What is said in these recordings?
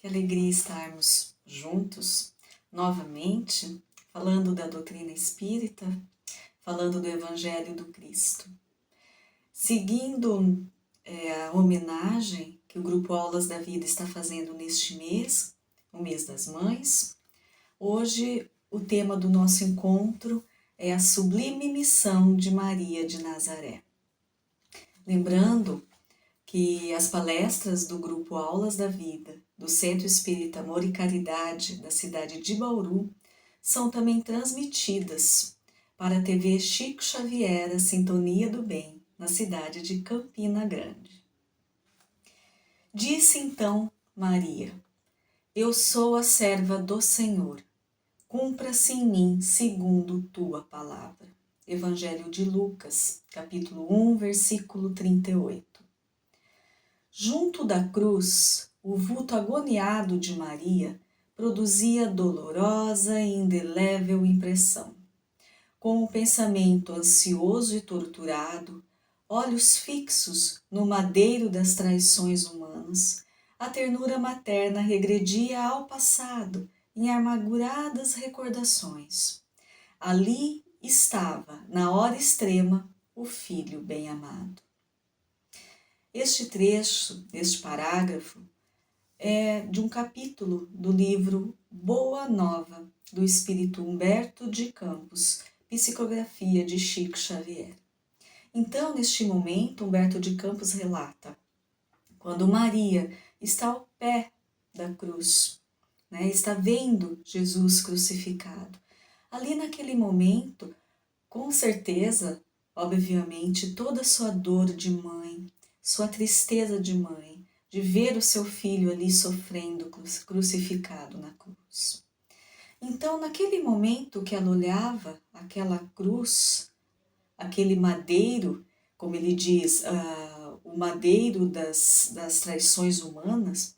Que alegria estarmos juntos novamente, falando da doutrina espírita, falando do Evangelho do Cristo. Seguindo a homenagem que o Grupo Aulas da Vida está fazendo neste mês, o mês das mães, hoje o tema do nosso encontro é a sublime missão de Maria de Nazaré. Lembrando que as palestras do Grupo Aulas da Vida, do Centro Espírita Amor e Caridade da cidade de Bauru, são também transmitidas para a TV Chico Xavier, a Sintonia do Bem, na cidade de Campina Grande. Disse então Maria: Eu sou a serva do Senhor, cumpra-se em mim segundo tua palavra. Evangelho de Lucas, capítulo 1, versículo 38. Junto da cruz, o vulto agoniado de Maria produzia dolorosa e indelével impressão. Com o pensamento ansioso e torturado, olhos fixos no madeiro das traições humanas, a ternura materna regredia ao passado em amarguradas recordações. Ali estava, na hora extrema, o filho bem-amado. Este trecho, este parágrafo, é de um capítulo do livro Boa Nova, do espírito Humberto de Campos, psicografia de Chico Xavier. Então, neste momento, Humberto de Campos relata, quando Maria está ao pé da cruz, está vendo Jesus crucificado. Ali naquele momento, com certeza, obviamente, toda a sua dor de mãe, sua tristeza de mãe, de ver o seu filho ali sofrendo, crucificado na cruz. Então, naquele momento que ela olhava aquela cruz, aquele madeiro, como ele diz, o madeiro das traições humanas,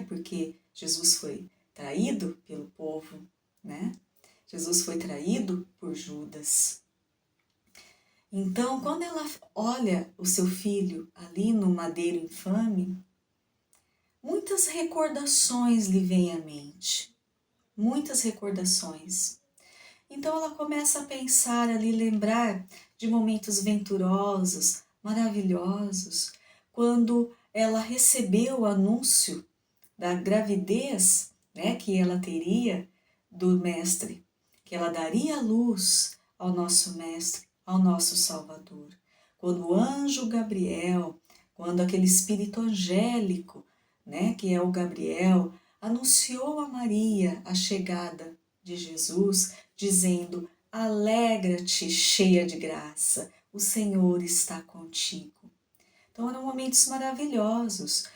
porque Jesus foi traído pelo povo, Jesus foi traído por Judas. Então, quando ela olha o seu filho ali no madeiro infame, muitas recordações lhe vêm à mente, muitas recordações. Então ela começa a pensar ali, lembrar de momentos venturosos, maravilhosos, quando ela recebeu o anúncio da gravidez, que ela teria do Mestre, que ela daria a luz ao nosso Mestre, ao nosso Salvador. Quando o anjo Gabriel, quando aquele espírito angélico, que é o Gabriel, anunciou a Maria a chegada de Jesus, dizendo: alegra-te, cheia de graça, o Senhor está contigo. Então eram momentos maravilhosos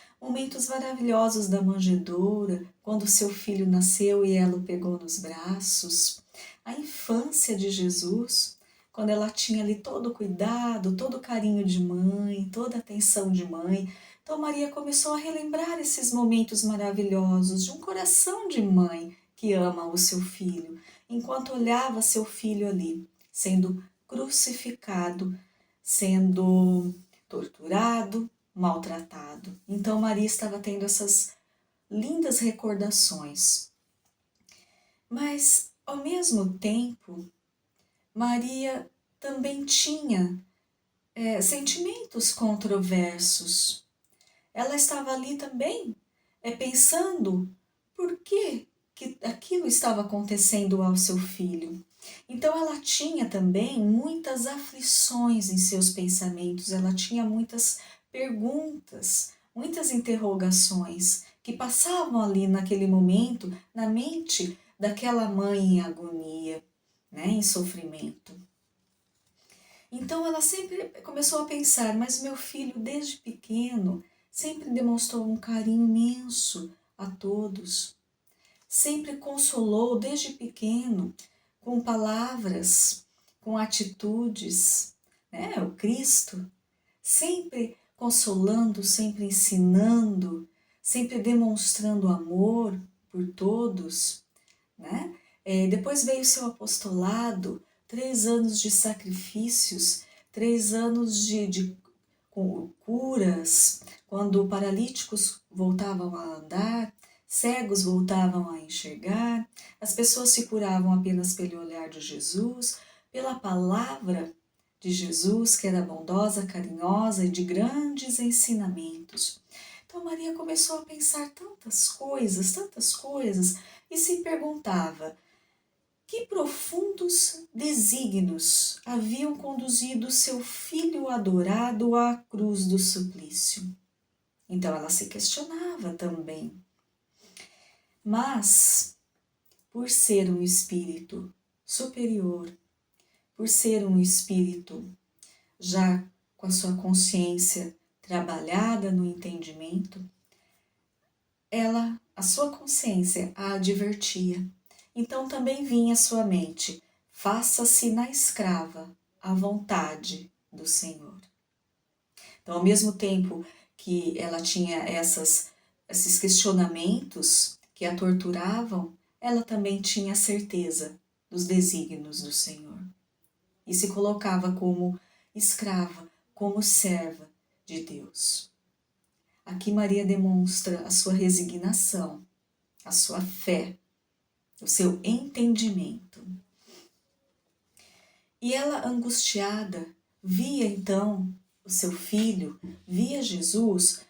da manjedoura, quando seu filho nasceu e ela o pegou nos braços. A infância de Jesus, quando ela tinha ali todo o cuidado, todo o carinho de mãe, toda a atenção de mãe. Então Maria começou a relembrar esses momentos maravilhosos de um coração de mãe que ama o seu filho, enquanto olhava seu filho ali, sendo crucificado, sendo torturado, maltratado. Então Maria estava tendo essas lindas recordações. Mas, ao mesmo tempo, Maria também tinha sentimentos controversos. Ela estava ali também pensando por que aquilo estava acontecendo ao seu filho. Então ela tinha também muitas aflições em seus pensamentos, ela tinha muitas perguntas, muitas interrogações que passavam ali naquele momento na mente daquela mãe em agonia, em sofrimento. Então ela sempre começou a pensar, mas meu filho desde pequeno sempre demonstrou um carinho imenso a todos, sempre consolou desde pequeno com palavras, com atitudes, o Cristo, sempre consolando, sempre ensinando, sempre demonstrando amor por todos, depois veio o seu apostolado, 3 anos de sacrifícios, 3 anos de curas, quando paralíticos voltavam a andar, cegos voltavam a enxergar, as pessoas se curavam apenas pelo olhar de Jesus, pela palavra de Jesus, que era bondosa, carinhosa e de grandes ensinamentos. Então Maria começou a pensar tantas coisas, e se perguntava que profundos desígnios haviam conduzido seu filho adorado à cruz do suplício. Então ela se questionava também. Mas, por ser um espírito superior, por ser um espírito já com a sua consciência trabalhada no entendimento, a sua consciência a advertia. Então também vinha à sua mente: faça-se na escrava a vontade do Senhor. Então, ao mesmo tempo que ela tinha esses questionamentos que a torturavam, ela também tinha certeza dos desígnios do Senhor. E se colocava como escrava, como serva de Deus. Aqui Maria demonstra a sua resignação, a sua fé, o seu entendimento. E ela, angustiada, via então o seu filho, via Jesus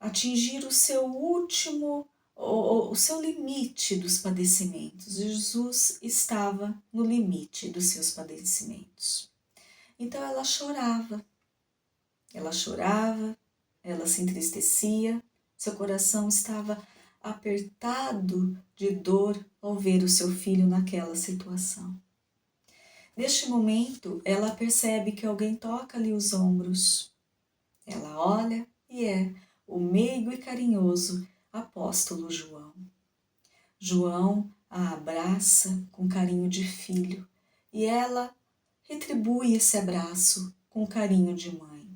atingir o seu último, o seu limite dos padecimentos. Jesus estava no limite dos seus padecimentos. Então ela chorava, ela se entristecia, seu coração estava apertado de dor ao ver o seu filho naquela situação. Neste momento, ela percebe que alguém toca-lhe os ombros. Ela olha e é o meigo e carinhoso apóstolo João. João a abraça com carinho de filho e ela retribui esse abraço com carinho de mãe.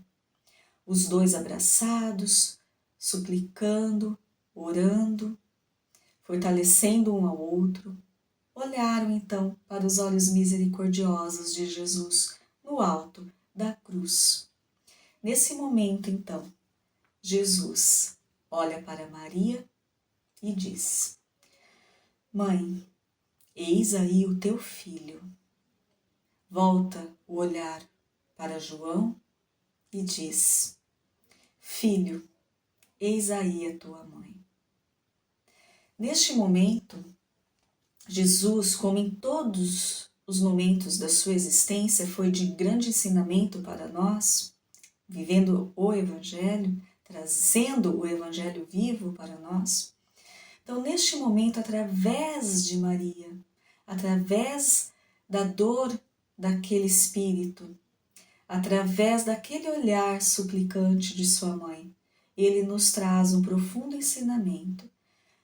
Os dois abraçados, suplicando, orando, fortalecendo um ao outro, olharam então para os olhos misericordiosos de Jesus no alto da cruz. Nesse momento, então, Jesus olha para Maria e diz: Mãe, eis aí o teu filho. Volta o olhar para João e diz: Filho, eis aí a tua mãe. Neste momento, Jesus, como em todos os momentos da sua existência, foi de grande ensinamento para nós, vivendo o Evangelho, trazendo o Evangelho vivo para nós. Então, neste momento, através de Maria, através da dor daquele espírito, através daquele olhar suplicante de sua mãe, ele nos traz um profundo ensinamento.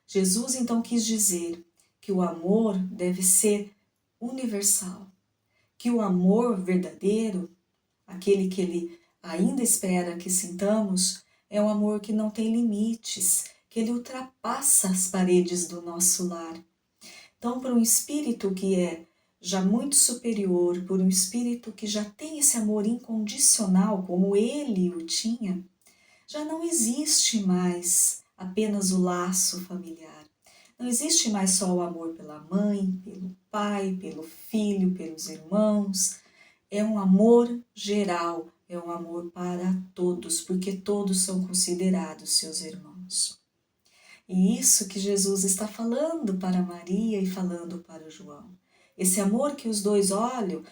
Jesus então quis dizer que o amor deve ser universal, que o amor verdadeiro, aquele que ele ainda espera que sintamos, é um amor que não tem limites, que ele ultrapassa as paredes do nosso lar. Então, para um espírito que é já muito superior, por um espírito que já tem esse amor incondicional, como ele o tinha, já não existe mais apenas o laço familiar. Não existe mais só o amor pela mãe, pelo pai, pelo filho, pelos irmãos. É um amor geral, é um amor para todos, porque todos são considerados seus irmãos. E isso que Jesus está falando para Maria e falando para João. Esse amor que os dois olham,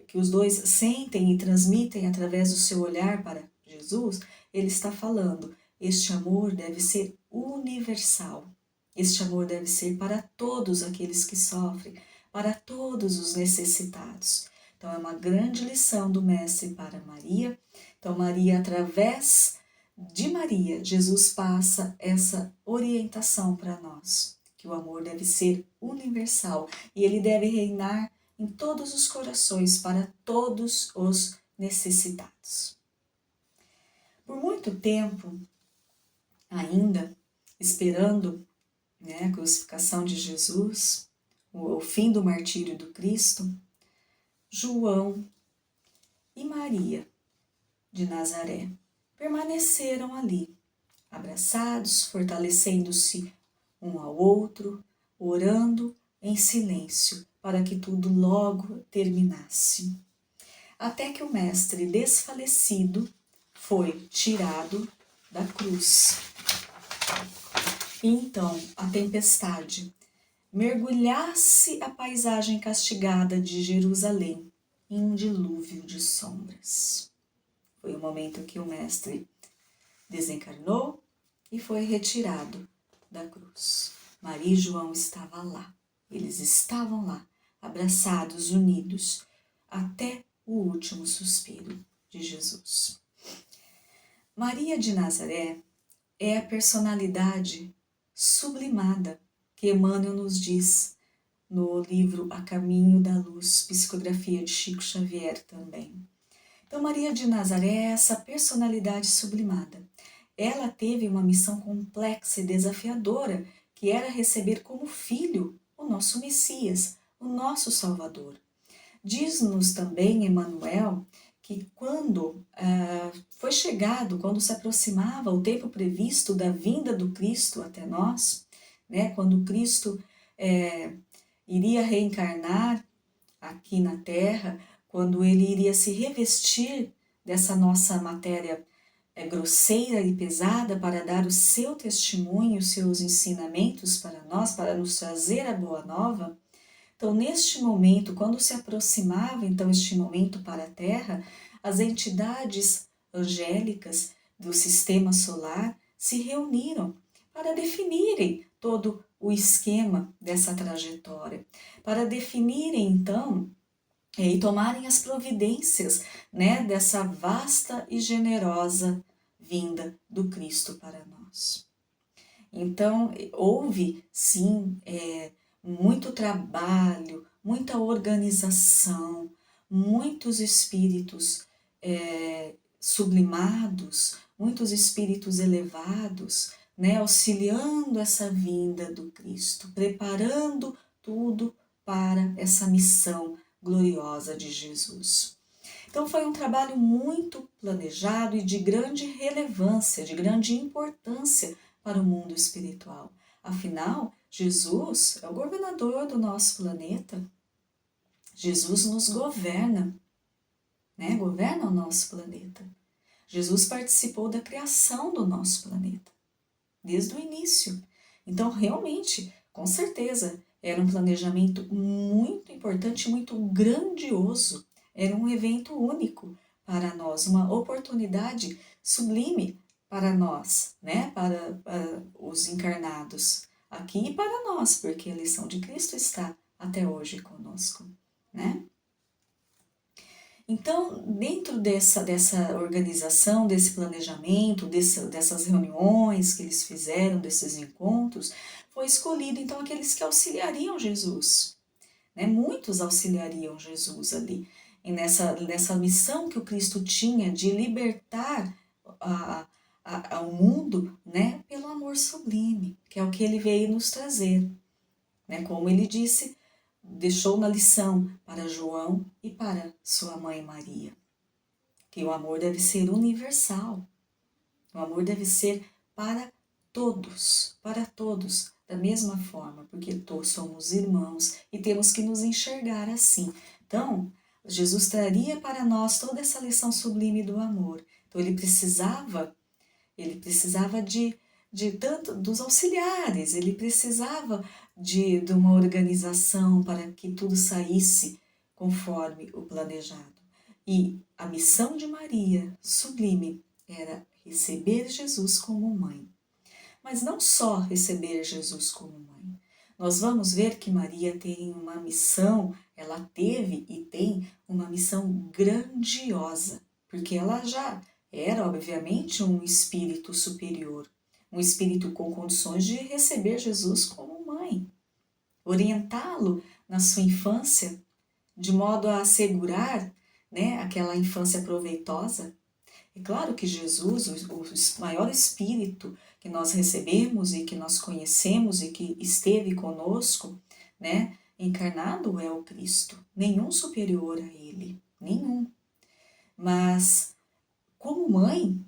que os dois sentem e transmitem através do seu olhar para Jesus, ele está falando, este amor deve ser universal. Este amor deve ser para todos aqueles que sofrem, para todos os necessitados. Então é uma grande lição do Mestre para Maria. Então Maria, através de Maria, Jesus passa essa orientação para nós, que o amor deve ser universal e ele deve reinar em todos os corações para todos os necessitados. Por muito tempo, ainda esperando a crucificação de Jesus, o fim do martírio do Cristo, João e Maria de Nazaré permaneceram ali, abraçados, fortalecendo-se um ao outro, orando em silêncio, para que tudo logo terminasse. Até que o mestre desfalecido foi tirado da cruz. E então a tempestade mergulhasse a paisagem castigada de Jerusalém em um dilúvio de sombras. Foi o momento que o mestre desencarnou e foi retirado da cruz. Maria e João estavam lá. Eles estavam lá, abraçados, unidos, até o último suspiro de Jesus. Maria de Nazaré é a personalidade sublimada que Emmanuel nos diz no livro A Caminho da Luz, psicografia de Chico Xavier também. Então, Maria de Nazaré é essa personalidade sublimada. Ela teve uma missão complexa e desafiadora, que era receber como filho o nosso Messias, o nosso Salvador. Diz-nos também Emmanuel que quando foi chegado, quando se aproximava o tempo previsto da vinda do Cristo até nós, né, quando Cristo iria reencarnar aqui na Terra, quando ele iria se revestir dessa nossa matéria grosseira e pesada para dar o seu testemunho, os seus ensinamentos para nós, para nos trazer a boa nova. Então, neste momento, quando se aproximava então este momento para a Terra, as entidades angélicas do sistema solar se reuniram para definirem todo o esquema dessa trajetória, para definirem então e tomarem as providências, né, dessa vasta e generosa vinda do Cristo para nós. Então, houve sim muito trabalho, muita organização, muitos espíritos sublimados, muitos espíritos elevados, né, auxiliando essa vinda do Cristo, preparando tudo para essa missão gloriosa de Jesus. Então foi um trabalho muito planejado e de grande relevância, de grande importância para o mundo espiritual. Afinal, Jesus é o governador do nosso planeta. Jesus nos governa, né? Governa o nosso planeta. Jesus participou da criação do nosso planeta, desde o início. Então, realmente, com certeza, era um planejamento muito importante, muito grandioso. Era um evento único para nós, uma oportunidade sublime para nós, né? Para os encarnados aqui e para nós, porque a lição de Cristo está até hoje conosco, né? Então, dentro dessa organização, desse planejamento, dessas reuniões que eles fizeram, desses encontros, foi escolhido então aqueles que auxiliariam Jesus, né? Muitos auxiliariam Jesus ali, e nessa missão que o Cristo tinha de libertar ao mundo, né? Pelo amor sublime, que é o que ele veio nos trazer, né? Como ele disse, deixou na lição para João e para sua mãe Maria, que o amor deve ser universal, o amor deve ser para todos, da mesma forma, porque todos somos irmãos e temos que nos enxergar assim. Então, Jesus traria para nós toda essa lição sublime do amor. Então, ele precisava de tanto dos auxiliares, ele precisava de uma organização para que tudo saísse conforme o planejado. E a missão de Maria, sublime, era receber Jesus como mãe. Mas não só receber Jesus como mãe. Nós vamos ver que Maria tem uma missão, ela teve e tem uma missão grandiosa, porque ela já era, obviamente, um espírito superior, um espírito com condições de receber Jesus como mãe, orientá-lo na sua infância, de modo a assegurar, né, aquela infância proveitosa. É claro que Jesus, o maior espírito que nós recebemos e que nós conhecemos e que esteve conosco, né, encarnado é o Cristo, nenhum superior a ele, nenhum. Mas, como mãe,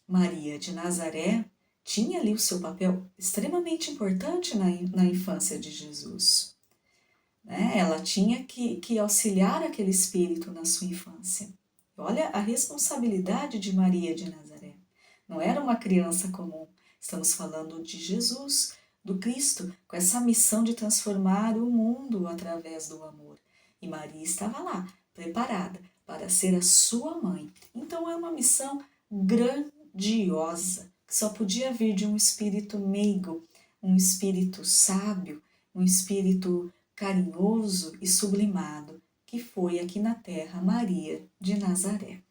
Maria de Nazaré tinha ali o seu papel extremamente importante na infância de Jesus. Né? Ela tinha que auxiliar aquele espírito na sua infância. Olha a responsabilidade de Maria de Nazaré. Não era uma criança comum. Estamos falando de Jesus, do Cristo, com essa missão de transformar o mundo através do amor. E Maria estava lá, preparada para ser a sua mãe. Então é uma missão grandiosa, que só podia vir de um espírito meigo, um espírito sábio, um espírito carinhoso e sublimado, que foi aqui na terra Maria de Nazaré.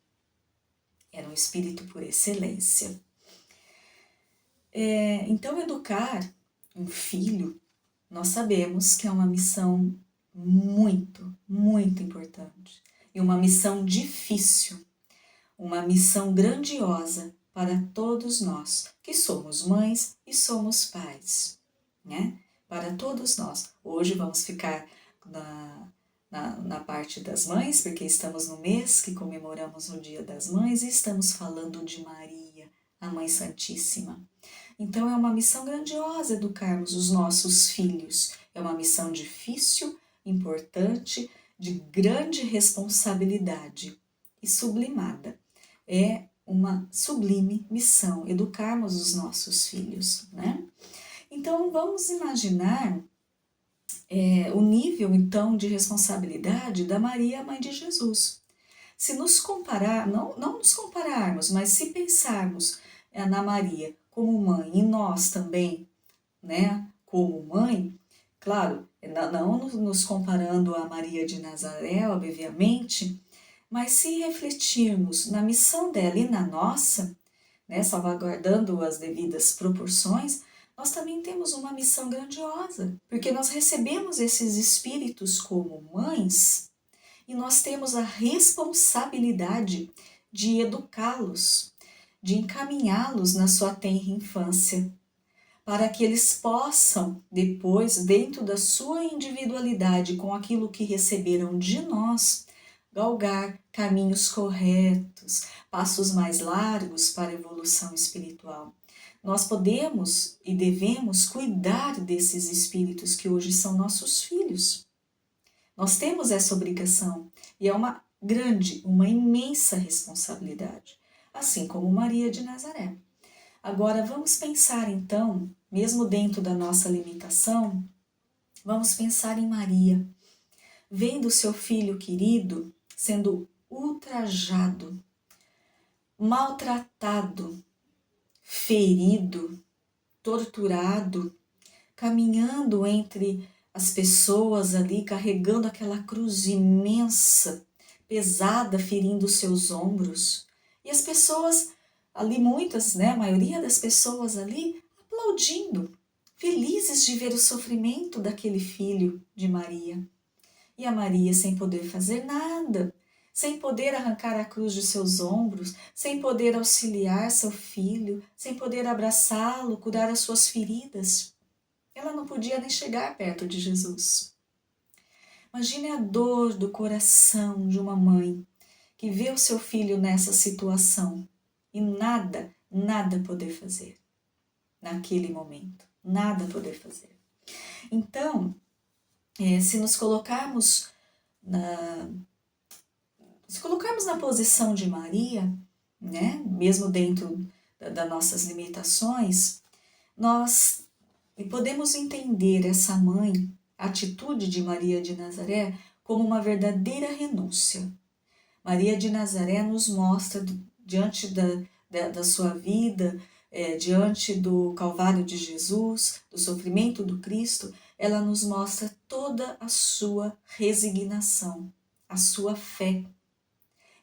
Era um espírito por excelência. Então, educar um filho, nós sabemos que é uma missão muito, muito importante. E uma missão difícil, uma missão grandiosa para todos nós, que somos mães e somos pais, né? Para todos nós. Hoje vamos ficar na parte das mães, porque estamos no mês que comemoramos o Dia das Mães e estamos falando de Maria, a Mãe Santíssima. Então é uma missão grandiosa educarmos os nossos filhos. É uma missão difícil, importante, de grande responsabilidade e sublimada. É uma sublime missão educarmos os nossos filhos, né? Então vamos imaginar o nível então de responsabilidade da Maria, mãe de Jesus. Se nos comparar, não nos compararmos, mas se pensarmos na Maria como mãe e nós também, né, como mãe, claro, não nos comparando a Maria de Nazaré, obviamente, mas se refletirmos na missão dela e na nossa, né, salvaguardando as devidas proporções, nós também temos uma missão grandiosa, porque nós recebemos esses espíritos como mães e nós temos a responsabilidade de educá-los, de encaminhá-los na sua tenra infância, para que eles possam, depois, dentro da sua individualidade, com aquilo que receberam de nós, galgar caminhos corretos, passos mais largos para a evolução espiritual. Nós podemos e devemos cuidar desses espíritos que hoje são nossos filhos. Nós temos essa obrigação e é uma grande, uma imensa responsabilidade, assim como Maria de Nazaré. Agora vamos pensar então, mesmo dentro da nossa limitação, vamos pensar em Maria, vendo seu filho querido sendo ultrajado, maltratado, ferido, torturado, caminhando entre as pessoas ali, carregando aquela cruz imensa, pesada, ferindo seus ombros. E as pessoas ali, muitas, né, a maioria das pessoas ali, aplaudindo, felizes de ver o sofrimento daquele filho de Maria. E a Maria sem poder fazer nada, sem poder arrancar a cruz de seus ombros, sem poder auxiliar seu filho, sem poder abraçá-lo, curar as suas feridas. Ela não podia nem chegar perto de Jesus. Imagine a dor do coração de uma mãe que vê o seu filho nessa situação e nada poder fazer naquele momento, nada poder fazer. Então, se nos colocarmos na posição de Maria, né, mesmo dentro das nossas limitações, nós podemos entender essa mãe, a atitude de Maria de Nazaré, como uma verdadeira renúncia. Maria de Nazaré nos mostra, diante da sua vida, diante do Calvário de Jesus, do sofrimento do Cristo, ela nos mostra toda a sua resignação, a sua fé.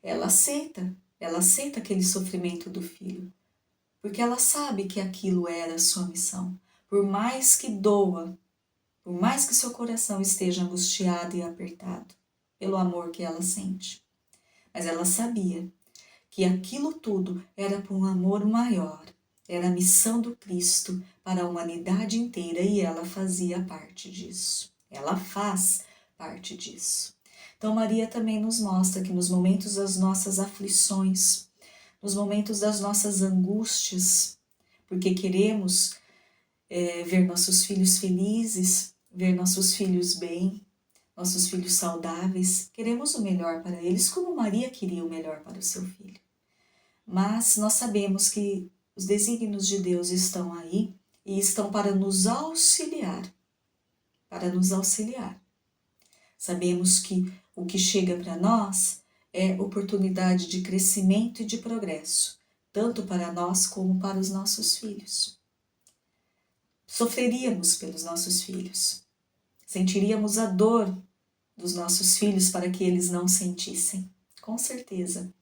Ela aceita aquele sofrimento do filho, porque ela sabe que aquilo era a sua missão. Por mais que doa, por mais que seu coração esteja angustiado e apertado pelo amor que ela sente. Mas ela sabia que aquilo tudo era por um amor maior, era a missão do Cristo para a humanidade inteira e ela fazia parte disso. Ela faz parte disso. Então Maria também nos mostra que nos momentos das nossas aflições, nos momentos das nossas angústias, porque queremos ver nossos filhos felizes, ver nossos filhos bem, nossos filhos saudáveis. Queremos o melhor para eles, como Maria queria o melhor para o seu filho. Mas nós sabemos que os desígnios de Deus estão aí e estão para nos auxiliar, para nos auxiliar. Sabemos que o que chega para nós é oportunidade de crescimento e de progresso, tanto para nós como para os nossos filhos. Sofreríamos pelos nossos filhos, sentiríamos a dor dos nossos filhos para que eles não sentissem, com certeza.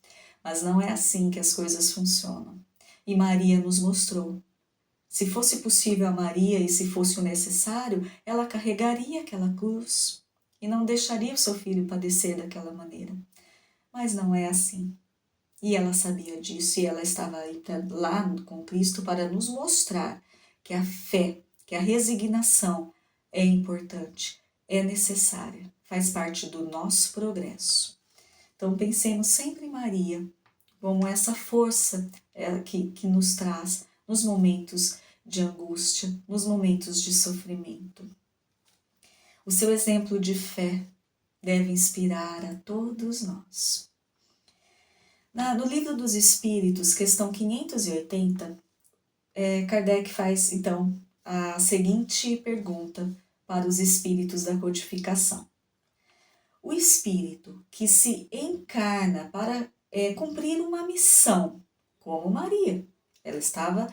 Mas não é assim que as coisas funcionam. E Maria nos mostrou. Se fosse possível a Maria e se fosse o necessário, ela carregaria aquela cruz e não deixaria o seu filho padecer daquela maneira. Mas não é assim. E ela sabia disso e ela estava aí lá com Cristo para nos mostrar que a fé, que a resignação é importante, é necessária, faz parte do nosso progresso. Então pensemos sempre em Maria, como essa força que nos traz nos momentos de angústia, nos momentos de sofrimento. O seu exemplo de fé deve inspirar a todos nós. No Livro dos Espíritos, questão 580, Kardec faz, então, a seguinte pergunta para os espíritos da codificação. O espírito que se encarna para cumprir uma missão, como Maria, ela estava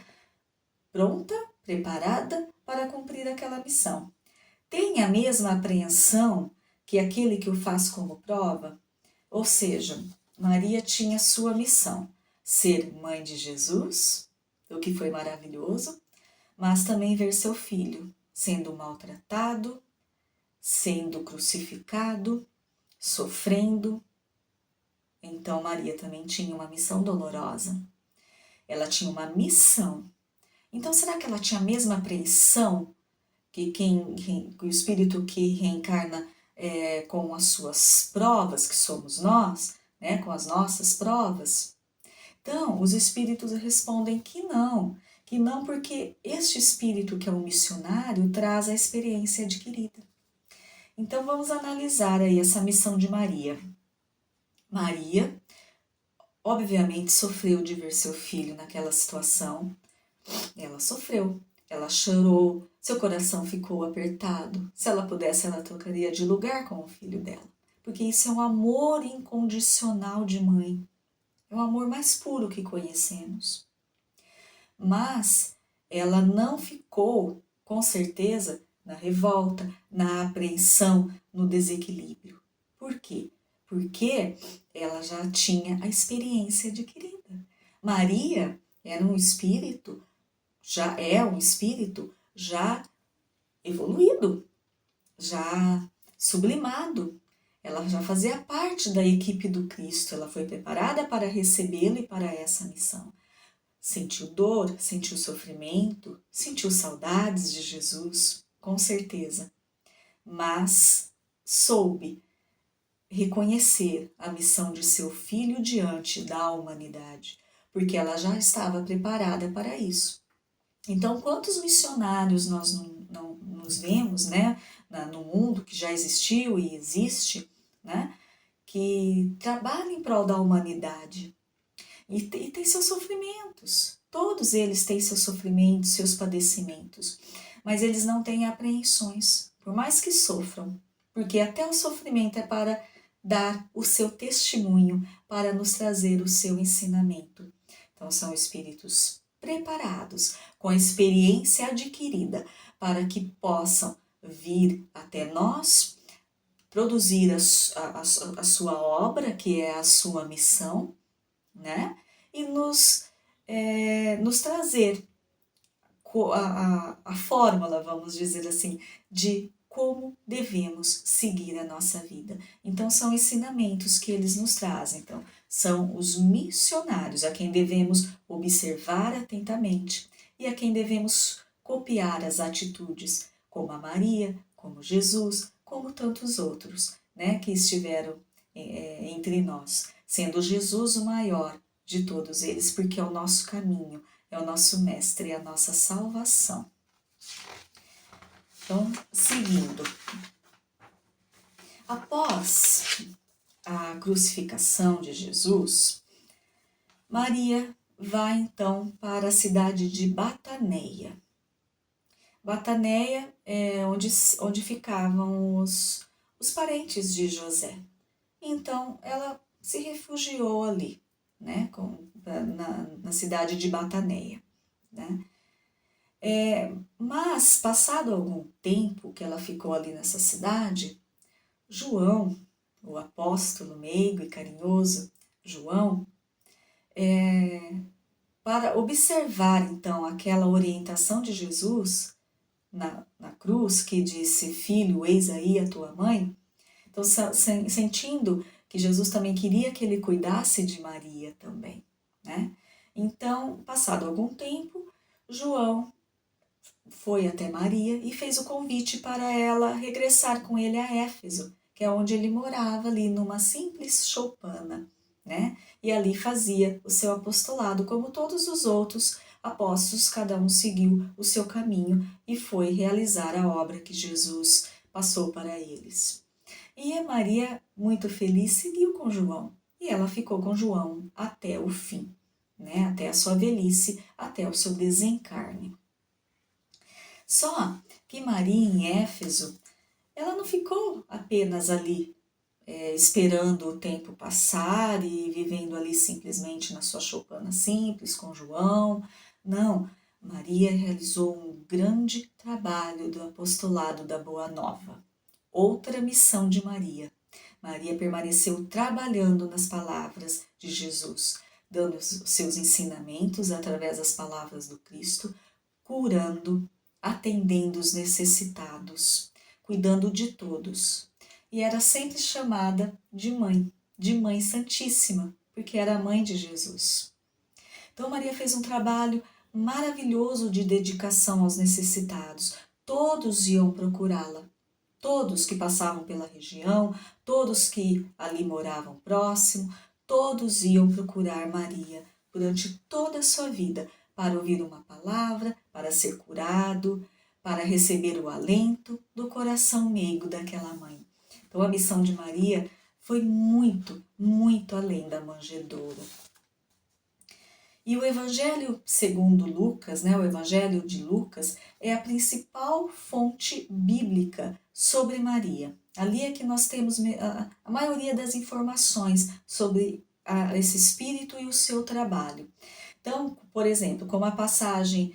pronta, preparada para cumprir aquela missão. Tem a mesma apreensão que aquele que o faz como prova? Ou seja, Maria tinha sua missão, ser mãe de Jesus, o que foi maravilhoso, mas também ver seu filho sendo maltratado, sendo crucificado, sofrendo. Então Maria também tinha uma missão dolorosa. Ela tinha uma missão. Então será que ela tinha a mesma apreensão que o espírito que reencarna com as suas provas, que somos nós, né, com as nossas provas? Então os espíritos respondem que não porque este espírito que é um missionário traz a experiência adquirida. Então vamos analisar aí essa missão de Maria. Maria, obviamente, sofreu de ver seu filho naquela situação. Ela sofreu, ela chorou, seu coração ficou apertado. Se ela pudesse, ela trocaria de lugar com o filho dela. Porque isso é um amor incondicional de mãe. É o amor mais puro que conhecemos. Mas ela não ficou, com certeza, na revolta, na apreensão, no desequilíbrio. Por quê? Porque ela já tinha a experiência adquirida. Maria era um espírito, já é um espírito já evoluído, já sublimado. Ela já fazia parte da equipe do Cristo, ela foi preparada para recebê-lo e para essa missão. Sentiu dor, sentiu sofrimento, sentiu saudades de Jesus, com certeza. Mas soube reconhecer a missão de seu filho diante da humanidade, porque ela já estava preparada para isso. Então, quantos missionários nós não nos vemos, né, no mundo que já existiu e existe, né, que trabalham em prol da humanidade e tem seus sofrimentos. Todos eles têm seus sofrimentos, seus padecimentos, mas eles não têm apreensões, por mais que sofram, porque até o sofrimento é para dar o seu testemunho, para nos trazer o seu ensinamento. Então, são espíritos preparados, com a experiência adquirida, para que possam vir até nós, produzir a sua obra, que é a sua missão, né? E nos trazer a fórmula, vamos dizer assim, de como devemos seguir a nossa vida. Então, são ensinamentos que eles nos trazem. Então, são os missionários a quem devemos observar atentamente e a quem devemos copiar as atitudes, como a Maria, como Jesus, como tantos outros, né, que estiveram entre nós, sendo Jesus o maior de todos eles, porque é o nosso caminho, é o nosso mestre, é a nossa salvação. Então, seguindo. Após a crucificação de Jesus, Maria vai então para a cidade de Bataneia. Bataneia é onde ficavam os parentes de José. Então, ela se refugiou ali, né, na cidade de Bataneia, né. Mas, passado algum tempo que ela ficou ali nessa cidade, João, o apóstolo meigo e carinhoso João, para observar então aquela orientação de Jesus na cruz, que disse: Filho, eis aí a tua mãe. Então, sentindo que Jesus também queria que ele cuidasse de Maria também, né? Então, passado algum tempo, João foi até Maria e fez o convite para ela regressar com ele a Éfeso, que é onde ele morava, ali numa simples choupana, né? E ali fazia o seu apostolado, como todos os outros apóstolos, cada um seguiu o seu caminho e foi realizar a obra que Jesus passou para eles. E a Maria, muito feliz, seguiu com João. E ela ficou com João até o fim, né? Até a sua velhice, até o seu desencarne. Só que Maria em Éfeso, ela não ficou apenas ali esperando o tempo passar e vivendo ali simplesmente na sua choupana simples com João. Não, Maria realizou um grande trabalho do apostolado da Boa Nova. Outra missão de Maria. Maria permaneceu trabalhando nas palavras de Jesus, dando os seus ensinamentos através das palavras do Cristo, curando, atendendo os necessitados, cuidando de todos. E era sempre chamada de Mãe Santíssima, porque era a mãe de Jesus. Então Maria fez um trabalho maravilhoso de dedicação aos necessitados. Todos iam procurá-la. Todos que passavam pela região, todos que ali moravam próximo, todos iam procurar Maria durante toda a sua vida para ouvir uma palavra, para ser curado, para receber o alento do coração meigo daquela mãe. Então a missão de Maria foi muito, muito além da manjedoura. E o Evangelho segundo Lucas, né, o Evangelho de Lucas, é a principal fonte bíblica sobre Maria. Ali é que nós temos a maioria das informações sobre esse espírito e o seu trabalho. Então, por exemplo, como a passagem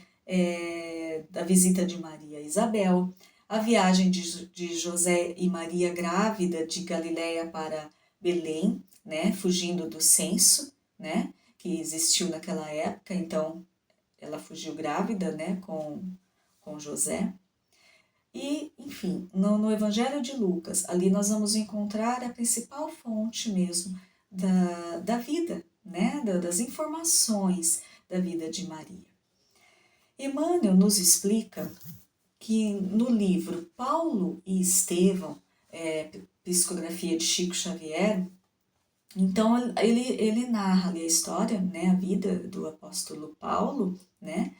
da visita de Maria a Isabel, a viagem de José e Maria grávida de Galiléia para Belém, né, fugindo do censo, né, que existiu naquela época, então ela fugiu grávida, né, com José. E, enfim, no Evangelho de Lucas, ali nós vamos encontrar a principal fonte mesmo da vida, né, das informações da vida de Maria. Emmanuel nos explica que no livro Paulo e Estevão, Psicografia de Chico Xavier, então ele narra ali a história, né, a vida do apóstolo Paulo, né,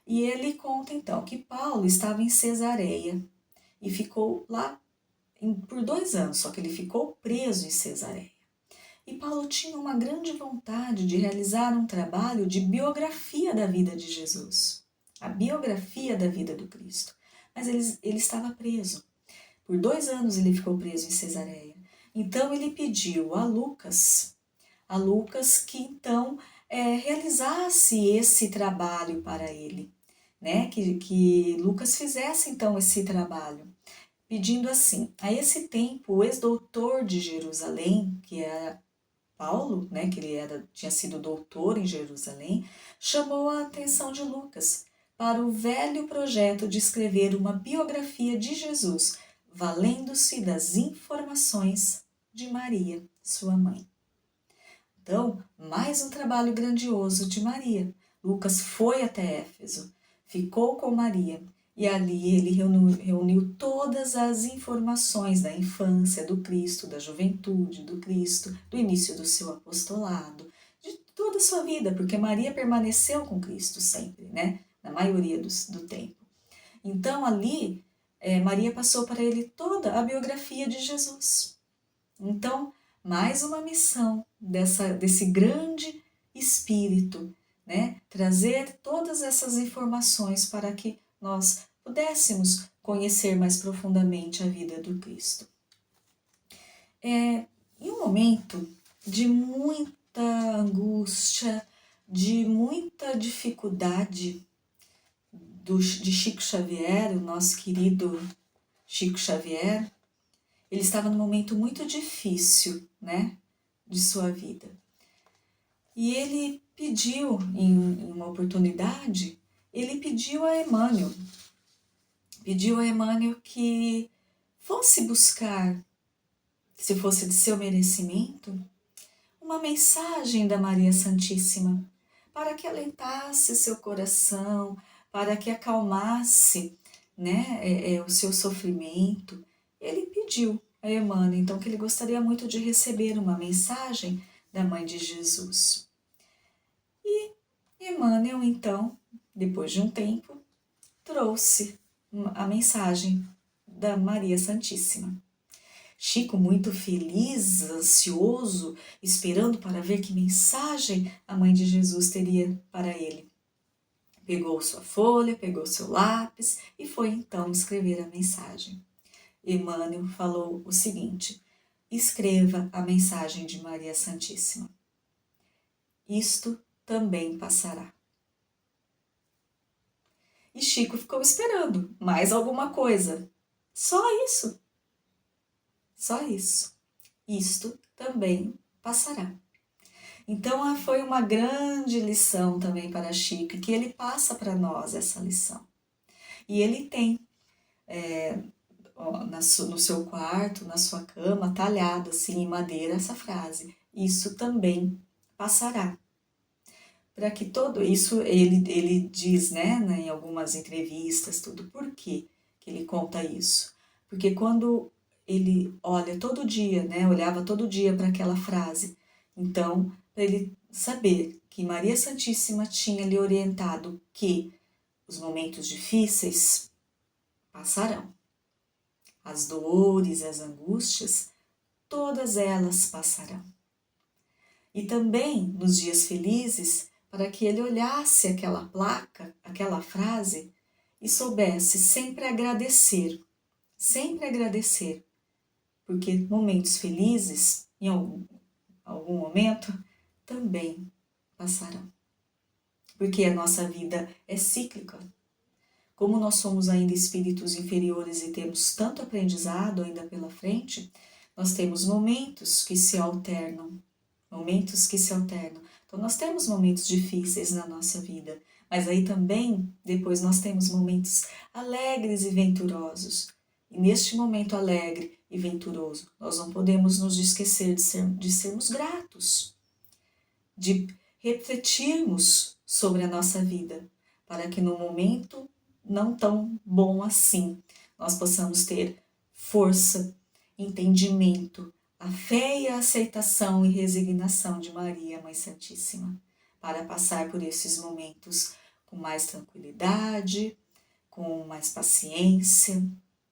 e ele conta então que Paulo estava em Cesareia e ficou lá por 2 anos, só que ele ficou preso em Cesareia. E Paulo tinha uma grande vontade de realizar um trabalho de biografia da vida de Jesus, a biografia da vida do Cristo, mas ele estava preso. Por 2 anos ele ficou preso em Cesareia. Então ele pediu a Lucas que então realizasse esse trabalho para ele, né? Que Lucas fizesse então esse trabalho, pedindo assim: a esse tempo o ex-doutor de Jerusalém, que era Paulo, né, que ele tinha sido doutor em Jerusalém, chamou a atenção de Lucas para o velho projeto de escrever uma biografia de Jesus, valendo-se das informações de Maria, sua mãe. Então, mais um trabalho grandioso de Maria. Lucas foi até Éfeso, ficou com Maria e ali ele reuniu todas as informações da infância do Cristo, da juventude do Cristo, do início do seu apostolado, de toda a sua vida, porque Maria permaneceu com Cristo sempre, né? Na maioria do tempo. Então ali, Maria passou para ele toda a biografia de Jesus. Então, mais uma missão desse grande Espírito, né? Trazer todas essas informações para que nós pudéssemos conhecer mais profundamente a vida do Cristo. Em um momento de muita angústia, de muita dificuldade de Chico Xavier, o nosso querido Chico Xavier, ele estava num momento muito difícil, né, de sua vida. E ele pediu, em uma oportunidade, ele pediu a Emmanuel que fosse buscar, se fosse de seu merecimento, uma mensagem da Maria Santíssima, para que alentasse seu coração, para que acalmasse, né, o seu sofrimento. Ele pediu a Emmanuel, então, que ele gostaria muito de receber uma mensagem da Mãe de Jesus. E Emmanuel, então, depois de um tempo, trouxe a mensagem da Maria Santíssima. Chico, muito feliz, ansioso, esperando para ver que mensagem a Mãe de Jesus teria para ele. Pegou sua folha, pegou seu lápis e foi então escrever a mensagem. Emmanuel falou o seguinte: escreva a mensagem de Maria Santíssima. Isto também passará. E Chico ficou esperando mais alguma coisa. Só isso. Só isso. Isto também passará. Então foi uma grande lição também para Chico, que ele passa para nós essa lição. E ele tem no seu quarto, na sua cama, talhado assim em madeira essa frase: isso também passará. Para que todo isso, ele diz, né, em algumas entrevistas, tudo. Por quê que ele conta isso? Porque quando ele olha todo dia, né, olhava todo dia para aquela frase, então, para ele saber que Maria Santíssima tinha lhe orientado que os momentos difíceis passarão. As dores, as angústias, todas elas passarão. E também nos dias felizes, para que ele olhasse aquela placa, aquela frase e soubesse sempre agradecer, porque momentos felizes, em algum momento, também passarão. Porque a nossa vida é cíclica. Como nós somos ainda espíritos inferiores e temos tanto aprendizado ainda pela frente, nós temos momentos que se alternam. Então, nós temos momentos difíceis na nossa vida, mas aí também, depois, nós temos momentos alegres e venturosos. E neste momento alegre e venturoso, nós não podemos nos esquecer de sermos gratos, de refletirmos sobre a nossa vida, para que no momento não tão bom assim, nós possamos ter força, entendimento, a fé e a aceitação e resignação de Maria, Mãe Santíssima, para passar por esses momentos com mais tranquilidade, com mais paciência,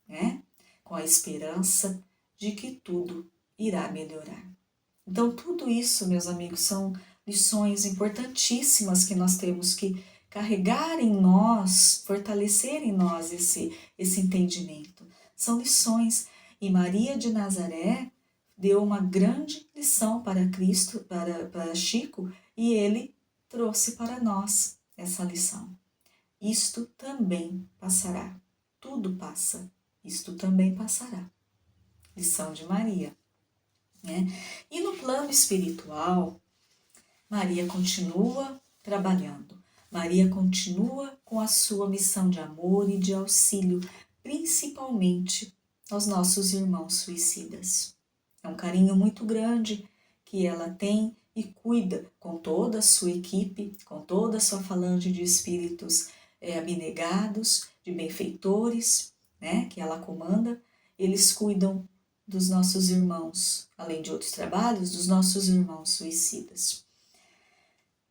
né? Com a esperança de que tudo irá melhorar. Então, tudo isso, meus amigos, são lições importantíssimas que nós temos que carregar em nós, fortalecer em nós esse entendimento. São lições. E Maria de Nazaré deu uma grande lição para Cristo, para Chico, e ele trouxe para nós essa lição. Isto também passará. Tudo passa. Isto também passará. Lição de Maria. Né? E no plano espiritual, Maria continua trabalhando. Maria continua com a sua missão de amor e de auxílio, principalmente aos nossos irmãos suicidas. É um carinho muito grande que ela tem e cuida com toda a sua equipe, com toda a sua falange de espíritos abnegados, de benfeitores, né, que ela comanda. Eles cuidam dos nossos irmãos, além de outros trabalhos, dos nossos irmãos suicidas.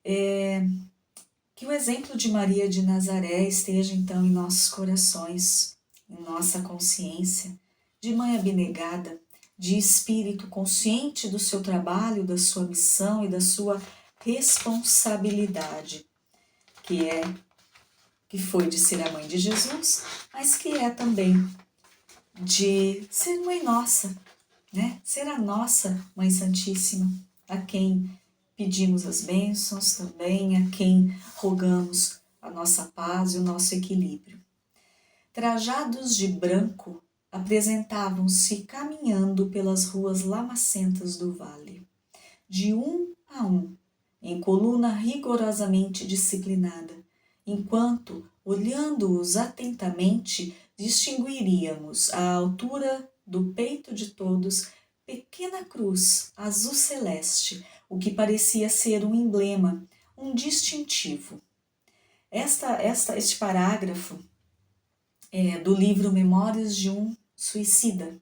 Que o exemplo de Maria de Nazaré esteja então em nossos corações, em nossa consciência, de mãe abnegada, de espírito consciente do seu trabalho, da sua missão e da sua responsabilidade, que foi de ser a mãe de Jesus, mas que é também de ser mãe nossa, né? Ser a nossa Mãe Santíssima, a quem pedimos as bênçãos também, a quem rogamos a nossa paz e o nosso equilíbrio. Trajados de branco, apresentavam-se caminhando pelas ruas lamacentas do vale, de um a um, em coluna rigorosamente disciplinada, enquanto, olhando-os atentamente, distinguiríamos à altura do peito de todos pequena cruz azul celeste, o que parecia ser um emblema, um distintivo. Este parágrafo é do livro Memórias de um Suicida,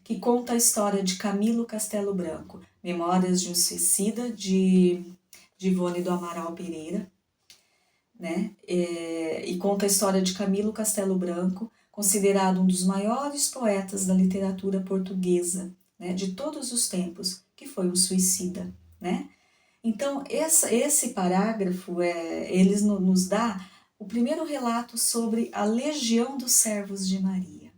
que conta a história de Camilo Castelo Branco, Memórias de um Suicida, de Ivone do Amaral Pereira, né? E conta a história de Camilo Castelo Branco, considerado um dos maiores poetas da literatura portuguesa, né, de todos os tempos, que foi um suicida, né? Então, esse parágrafo, eles nos dá o primeiro relato sobre a legião dos servos de Maria.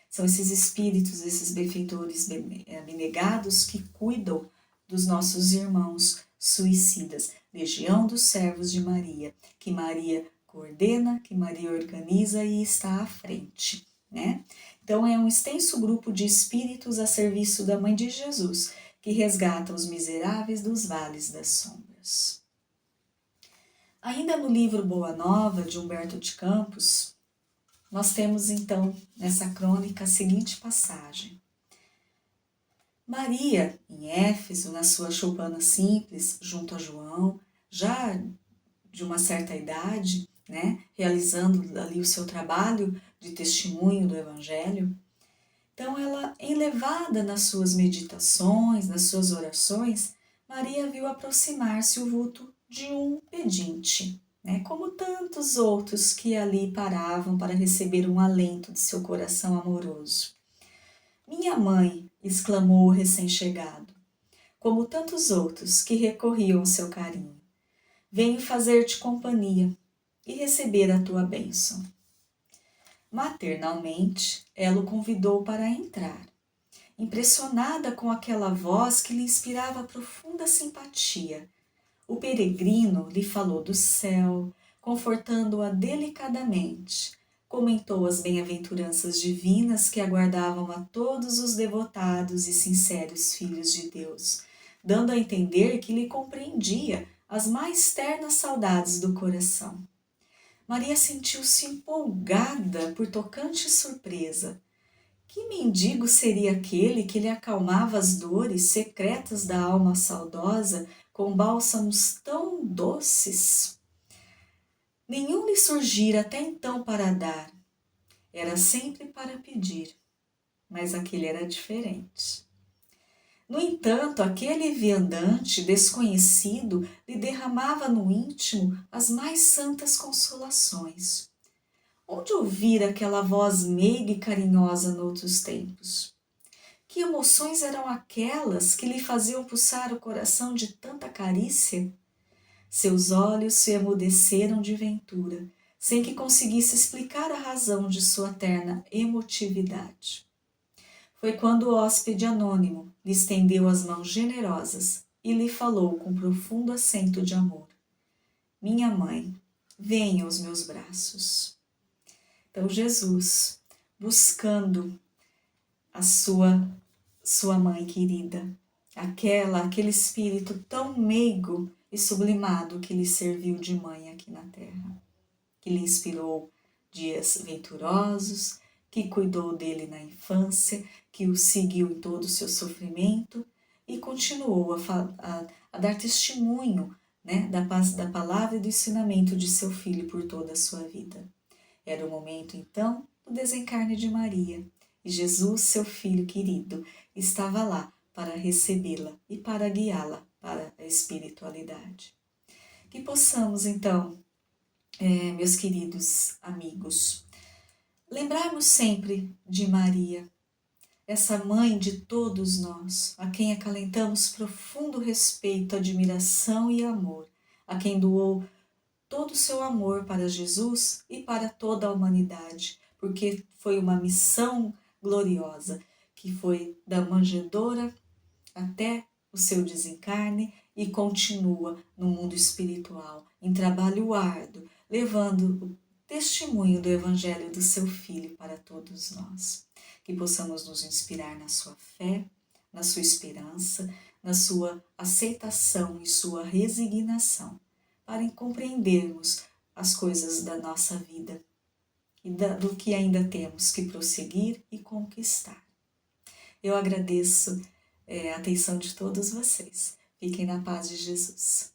São esses espíritos, esses benfeitores abnegados que cuidam dos nossos irmãos suicidas. Legião dos servos de Maria, que Maria coordena, que Maria organiza e está à frente, né? Então, é um extenso grupo de espíritos a serviço da Mãe de Jesus, que resgata os miseráveis dos vales das sombras. Ainda no livro Boa Nova, de Humberto de Campos, nós temos então nessa crônica a seguinte passagem. Maria, em Éfeso, na sua choupana simples, junto a João, já de uma certa idade, né, realizando ali o seu trabalho de testemunho do Evangelho, então ela, enlevada nas suas meditações, nas suas orações, Maria viu aproximar-se o vulto de um pedinte, né, como tantos outros que ali paravam para receber um alento de seu coração amoroso. Minha mãe, exclamou o recém-chegado, como tantos outros que recorriam ao seu carinho, venho fazer-te companhia e receber a tua bênção. Maternalmente, ela o convidou para entrar, impressionada com aquela voz que lhe inspirava profunda simpatia. O peregrino lhe falou do céu, confortando-a delicadamente. Comentou as bem-aventuranças divinas que aguardavam a todos os devotados e sinceros filhos de Deus, dando a entender que lhe compreendia as mais ternas saudades do coração. Maria sentiu-se empolgada por tocante surpresa. Que mendigo seria aquele que lhe acalmava as dores secretas da alma saudosa com bálsamos tão doces? Nenhum lhe surgira até então para dar, era sempre para pedir, mas aquele era diferente. No entanto, aquele viandante desconhecido lhe derramava no íntimo as mais santas consolações. Onde ouvira aquela voz meiga e carinhosa noutros tempos? Que emoções eram aquelas que lhe faziam pulsar o coração de tanta carícia? Seus olhos se emudeceram de ventura, sem que conseguisse explicar a razão de sua terna emotividade. Foi quando o hóspede anônimo lhe estendeu as mãos generosas e lhe falou com profundo acento de amor. Minha mãe, venha aos meus braços. Então Jesus, buscando a sua mãe querida, aquele espírito tão meigo e sublimado que lhe serviu de mãe aqui na terra, que lhe inspirou dias venturosos, que cuidou dele na infância, que o seguiu em todo o seu sofrimento e continuou a dar testemunho, né, da palavra e do ensinamento de seu filho por toda a sua vida. Era o momento, então, do desencarne de Maria, e Jesus, seu filho querido, estava lá para recebê-la e para guiá-la para a espiritualidade. Que possamos, então, meus queridos amigos, lembrarmos sempre de Maria, essa mãe de todos nós, a quem acalentamos profundo respeito, admiração e amor, a quem doou todo o seu amor para Jesus e para toda a humanidade, porque foi uma missão gloriosa, que foi da manjedoura até o seu desencarne e continua no mundo espiritual, em trabalho árduo, levando o testemunho do Evangelho do seu Filho para todos nós. Que possamos nos inspirar na sua fé, na sua esperança, na sua aceitação e sua resignação, para compreendermos as coisas da nossa vida e do que ainda temos que prosseguir e conquistar. Eu agradeço a atenção de todos vocês. Fiquem na paz de Jesus.